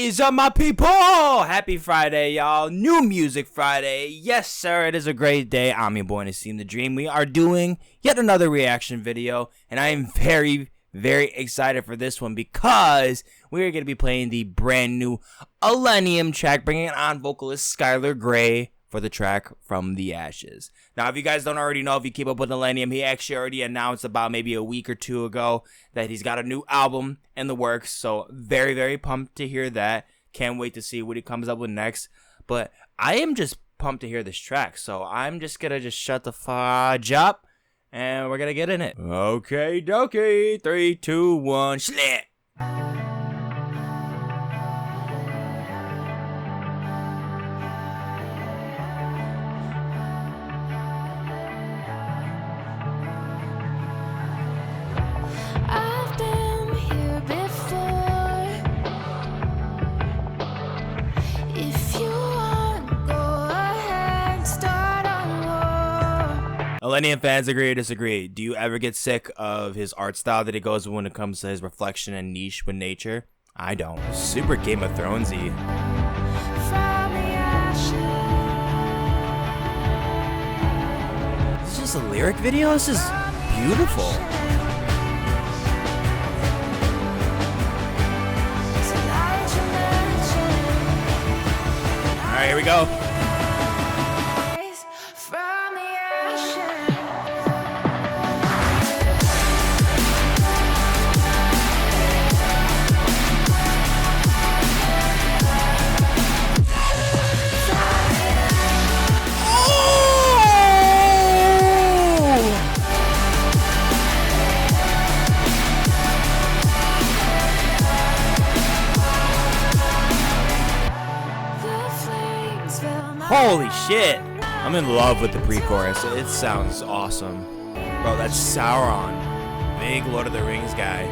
Is up, my people? Happy Friday, y'all. New Music Friday. Yes, sir, it is a great day. I'm your boy, Nassim the Dream. We are doing yet another reaction video, and I am very excited for this one because we are going to be playing the brand new ILLENIUM track, bringing on vocalist Skylar Grey for the track From the Ashes. Now, if you guys don't already know, if you keep up with ILLENIUM, he actually already announced about maybe a week or two ago that he's got a new album in the works. So very pumped to hear that. Can't wait to see what he comes up with next. But I am just pumped to hear this track. So I'm just gonna shut the fudge up and we're gonna get in it. Okay, dokie. 3, 2, 1, slit. ILLENIUM fans agree or disagree? Do you ever get sick of his art style that he goes when it comes to his reflection and niche with nature? I don't. Super Game of Thronesy. Is this just a lyric video? This is beautiful. Alright, here we go. Holy shit! I'm in love with the pre-chorus. It sounds awesome. Bro, that's Sauron. Big Lord of the Rings guy.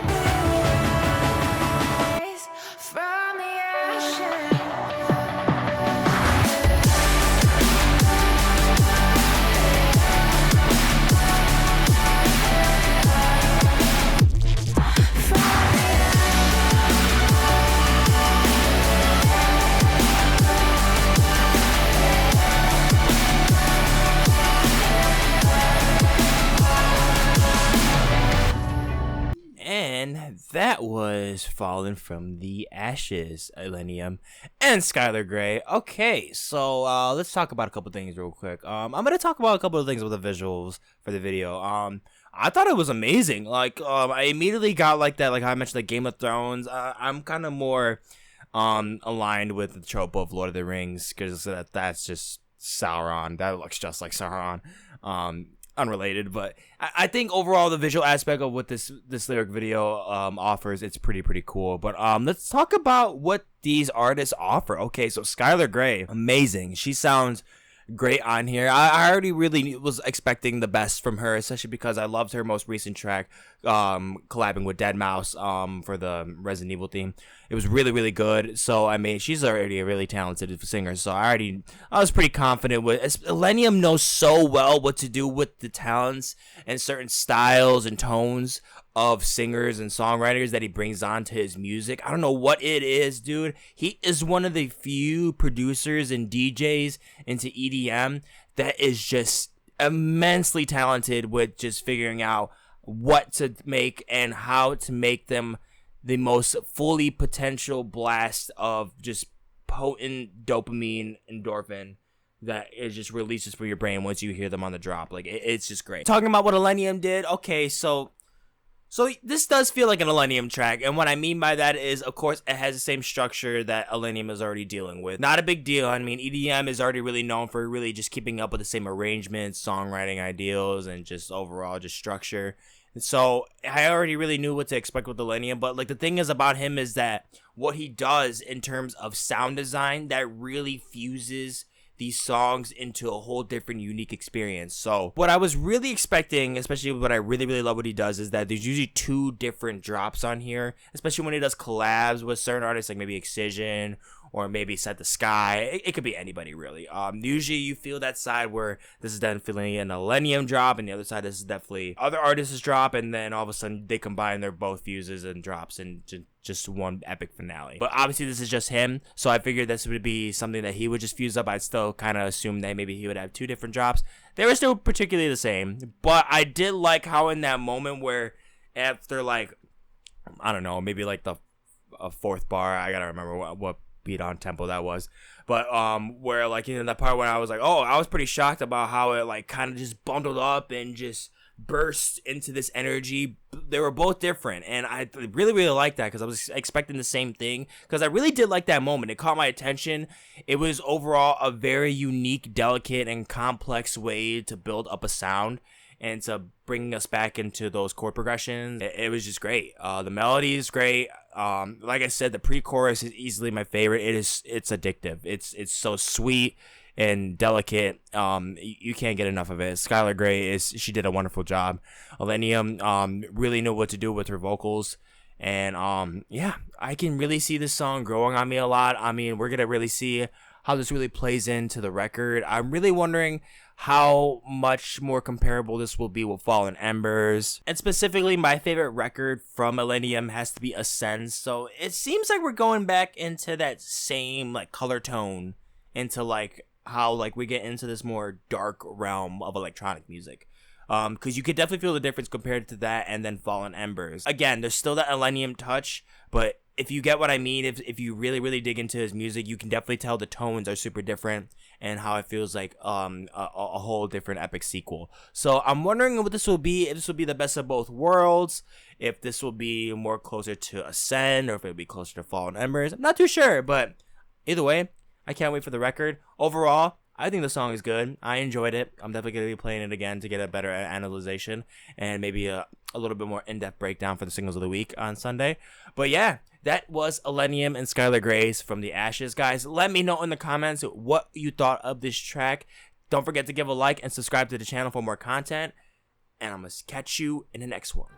And that was Fallen from the Ashes, ILLENIUM and Skylar Grey. Okay, so let's talk about a couple things real quick. I'm gonna talk about a couple of things with the visuals for the video. I thought it was amazing. Like, I immediately got like that, like how I mentioned, like Game of Thrones. I'm kind of more aligned with the trope of Lord of the Rings because that's just Sauron. That looks just like Sauron. Unrelated, but I think overall the visual aspect of what this lyric video offers, it's pretty cool. But let's talk about what these artists offer. Okay, so Skylar Grey, amazing. She sounds great on here. I already really was expecting the best from her, especially because I loved her most recent track collabing with deadmau5 for the Resident Evil theme. It was really good. So I mean, she's already a really talented singer, so I was pretty confident with ILLENIUM knows so well what to do with the talents and certain styles and tones of singers and songwriters that he brings onto his music. I don't know what it is, dude. He is one of the few producers and DJs into EDM that is just immensely talented with just figuring out what to make and how to make them the most fully potential blast of just potent dopamine endorphin that it just releases from your brain once you hear them on the drop. Like, it's just great. Talking about what ILLENIUM did, okay, so this does feel like an ILLENIUM track, and what I mean by that is, of course, it has the same structure that ILLENIUM is already dealing with. Not a big deal. I mean, EDM is already really known for really just keeping up with the same arrangements, songwriting ideals, and just overall just structure. So I already really knew what to expect with ILLENIUM, but like the thing is about him is that what he does in terms of sound design that really fuses these songs into a whole different unique experience. So what I was really expecting, especially what I really love what he does, is that there's usually 2 different drops on here, especially when he does collabs with certain artists like maybe Excision or maybe Set the Sky. It could be anybody really. Usually you feel that side where this is definitely an ILLENIUM drop, and the other side this is definitely other artists' drop, and then all of a sudden they combine their both fuses and drops in just one epic finale. But obviously this is just him, so I figured this would be something that he would just fuse up. I'd still kind of assume that maybe he would have 2 different drops. They were still particularly the same, but I did like how in that moment where after like, I don't know, maybe like the 4th bar, I gotta remember what beat on tempo that was, but where like, you know, that part when I was like, oh, I was pretty shocked about how it like kind of just bundled up and just burst into this energy. They were both different, and I really liked that because I was expecting the same thing, because I really did like that moment. It caught my attention. It was overall a very unique, delicate, and complex way to build up a sound and to bring us back into those chord progressions. It was just great. The melody is great. Like I said, the pre-chorus is easily my favorite. It's addictive. It's so sweet and delicate. You can't get enough of it. Skylar Grey she did a wonderful job. ILLENIUM really knew what to do with her vocals, and yeah, I can really see this song growing on me a lot. I mean, we're gonna really see how this really plays into the record. I'm really wondering how much more comparable this will be with Fallen Embers. And specifically, my favorite record from ILLENIUM has to be Ascend. So it seems like we're going back into that same like color tone, into like how like we get into this more dark realm of electronic music. Because you could definitely feel the difference compared to that and then Fallen Embers. Again, there's still that ILLENIUM touch, but if you get what I mean, if you really dig into his music, you can definitely tell the tones are super different and how it feels like a whole different epic sequel. So I'm wondering what this will be, if this will be the best of both worlds, if this will be more closer to Ascend, or if it'll be closer to Fallen Embers. I'm not too sure, but either way, I can't wait for the record. Overall, I think the song is good. I enjoyed it. I'm definitely going to be playing it again to get a better analyzation and maybe a little bit more in-depth breakdown for the singles of the week on Sunday. But yeah, that was ILLENIUM and Skylar Grey's From the Ashes. Guys, let me know in the comments what you thought of this track. Don't forget to give a like and subscribe to the channel for more content. And I'm going to catch you in the next one.